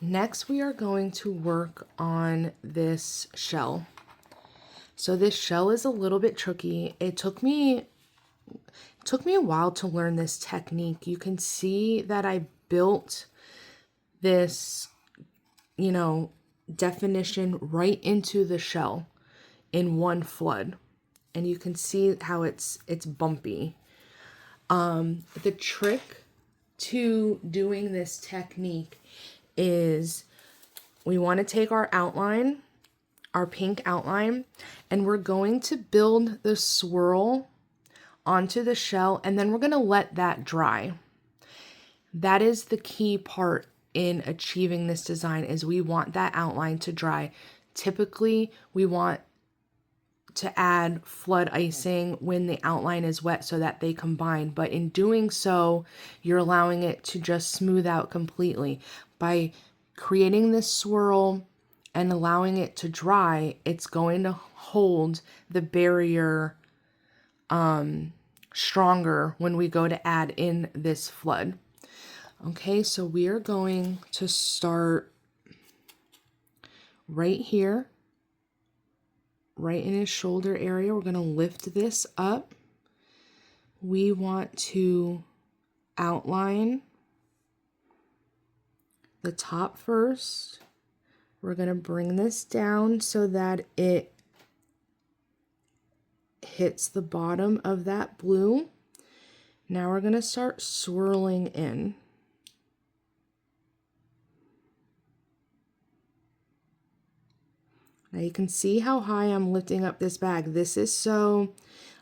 Next, we are going to work on this shell. So this shell is a little bit tricky. It took me a while to learn this technique. You can see that I built this, definition right into the shell in one flood. And you can see how it's bumpy. The trick to doing this technique is we want to take our outline, our pink outline, and we're going to build the swirl onto the shell, and then we're going to let that dry. That is the key part in achieving this design, is we want that outline to dry. Typically, we want to add flood icing when the outline is wet so that they combine, but in doing so, you're allowing it to just smooth out completely. By creating this swirl and allowing it to dry, it's going to hold the barrier stronger when we go to add in this flood. Okay, so we are going to start right here, right in his shoulder area. We're going to lift this up. We want to outline the top first. We're going to bring this down so that it hits the bottom of that blue. Now we're going to start swirling in. Now you can see how high I'm lifting up this bag. This is so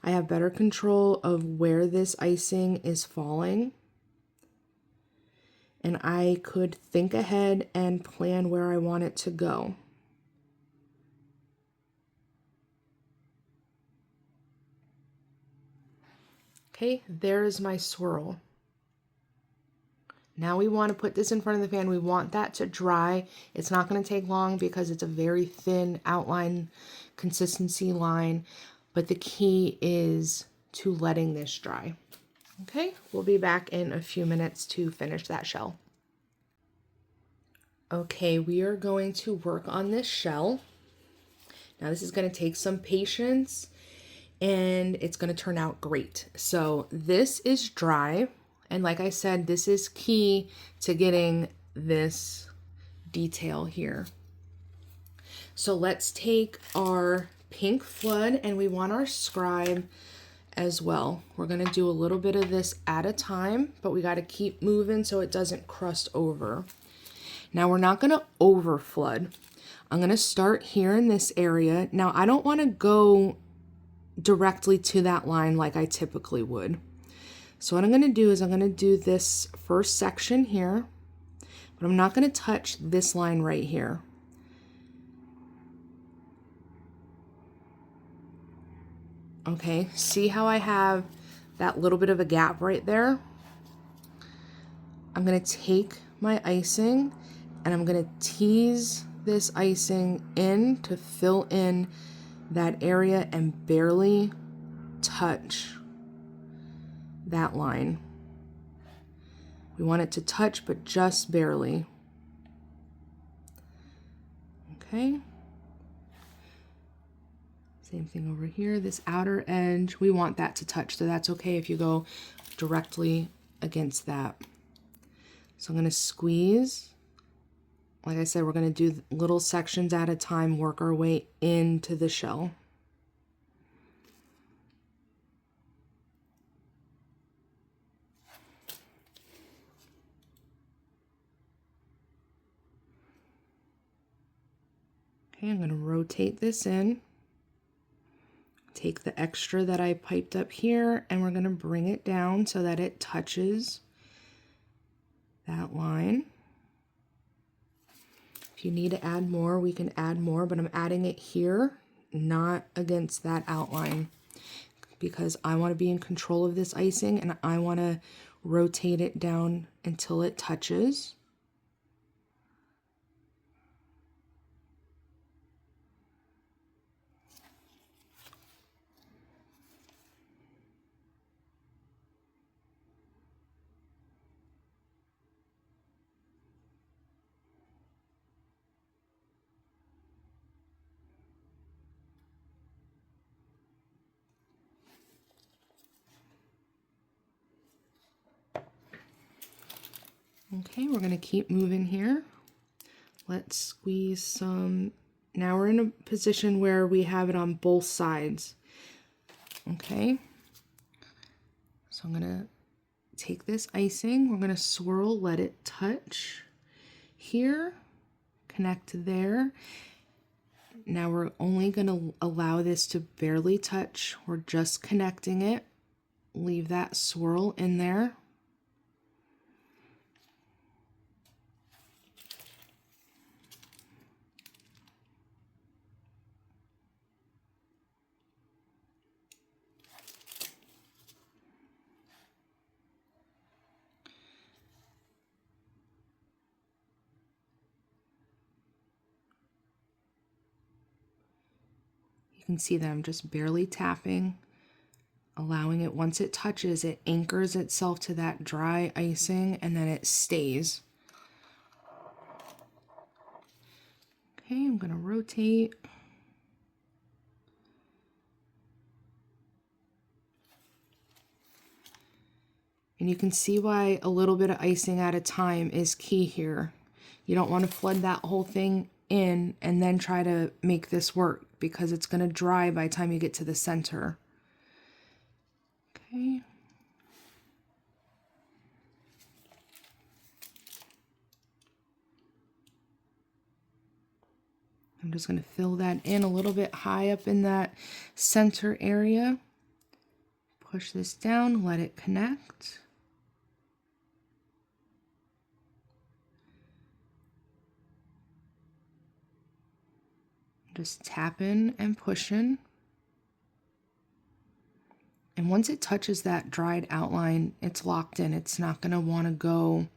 I have better control of where this icing is falling. And I could think ahead and plan where I want it to go. Okay, there is my swirl. Now we want to put this in front of the fan. We want that to dry. It's not going to take long because it's a very thin outline consistency line, but the key is to letting this dry. Okay, we'll be back in a few minutes to finish that shell. Okay, we are going to work on this shell. Now this is going to take some patience and it's going to turn out great. So this is dry. And like I said, this is key to getting this detail here. So let's take our pink flood and we want our scribe as well. We're going to do a little bit of this at a time, but we got to keep moving so it doesn't crust over. Now we're not going to over flood. I'm going to start here in this area. Now I don't want to go directly to that line like I typically would. So what I'm going to do is I'm going to do this first section here, but I'm not going to touch this line right here. Okay, see how I have that little bit of a gap right there? I'm going to take my icing and I'm going to tease this icing in to fill in that area and barely touch that line. We want it to touch, but just barely. Okay. Same thing over here. This outer edge, we want that to touch, so that's okay if you go directly against that. So I'm going to squeeze. Like I said, we're going to do little sections at a time, work our way into the shell. Okay, I'm going to rotate this in. Take the extra that I piped up here and we're going to bring it down so that it touches that line. If you need to add more, we can add more, but I'm adding it here, not against that outline, because I want to be in control of this icing and I want to rotate it down until it touches. Okay, we're gonna keep moving here. Let's squeeze some. Now we're in a position where we have it on both sides. Okay, so I'm gonna take this icing, we're gonna swirl, let it touch here, connect there. Now we're only gonna allow this to barely touch. We're just connecting it. Leave that swirl in there. You can see that I'm just barely tapping, allowing it, once it touches, it anchors itself to that dry icing and then it stays. Okay, I'm gonna rotate. And you can see why a little bit of icing at a time is key here. You don't want to flood that whole thing in and then try to make this work, because it's going to dry by the time you get to the center. Okay. I'm just going to fill that in a little bit high up in that center area. Push this down, let it connect. Just tapping and pushing. And once it touches that dried outline, it's locked in. It's not going to want to go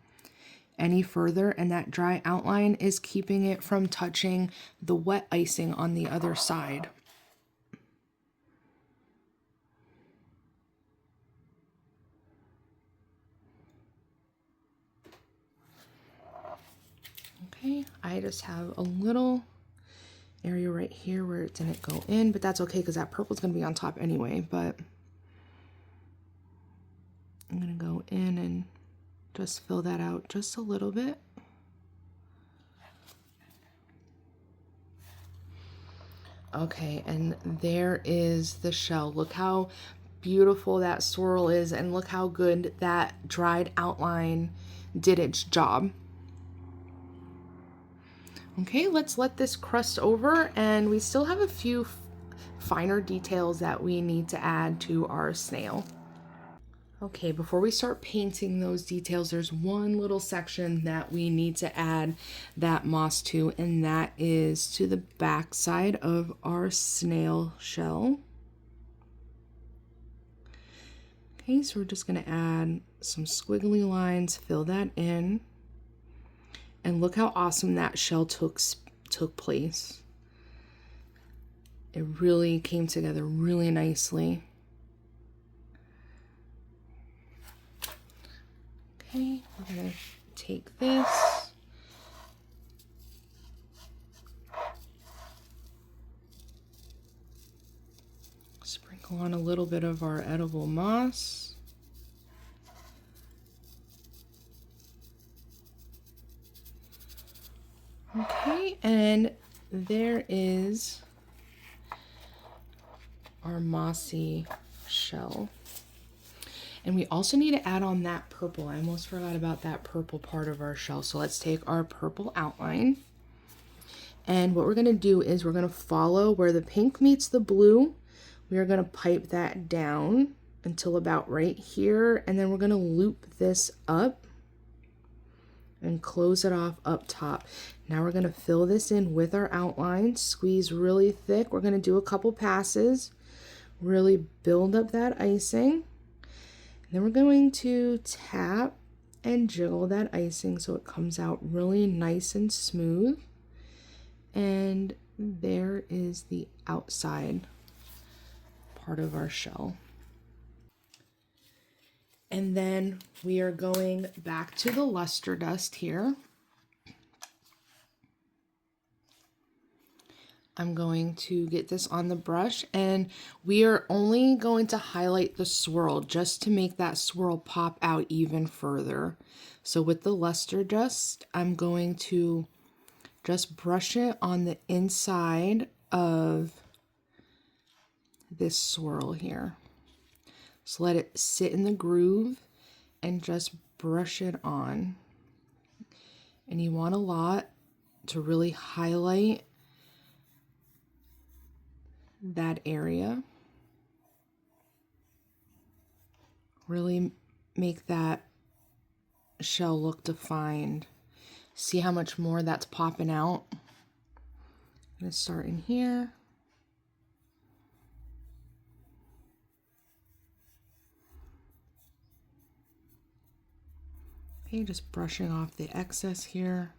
any further, and that dry outline is keeping it from touching the wet icing on the other side. Okay, I just have a little area right here where it didn't go in, but that's okay because that purple is going to be on top anyway. But I'm going to go in and just fill that out just a little bit. Okay, and there is the shell. Look how beautiful that swirl is, and look how good that dried outline did its job. Okay, let's let this crust over, and we still have a few finer details that we need to add to our snail. Okay, before we start painting those details, there's one little section that we need to add that moss to, and that is to the back side of our snail shell. Okay, so we're just going to add some squiggly lines, fill that in. And look how awesome that shell took place. It really came together really nicely. Okay, we're going to take this. Sprinkle on a little bit of our edible moss. Okay, and there is our mossy shell. And we also need to add on that purple. I almost forgot about that purple part of our shell. So let's take our purple outline. And what we're going to do is we're going to follow where the pink meets the blue. We are going to pipe that down until about right here. And then we're going to loop this up and close it off up top. Now we're going to fill this in with our outline, squeeze really thick. We're going to do a couple passes, really build up that icing. And then we're going to tap and jiggle that icing so it comes out really nice and smooth. And there is the outside part of our shell. And then we are going back to the luster dust here. I'm going to get this on the brush, and we are only going to highlight the swirl just to make that swirl pop out even further. So with the luster dust, I'm going to just brush it on the inside of this swirl here. So let it sit in the groove and just brush it on. And you want a lot to really highlight that area. Really make that shell look defined. See how much more that's popping out? I'm going to start in here. Okay, just brushing off the excess here.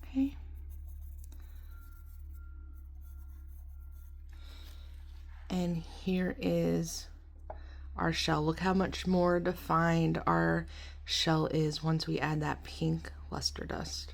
Okay. And here is our shell. Look how much more defined our shell is once we add that pink luster dust.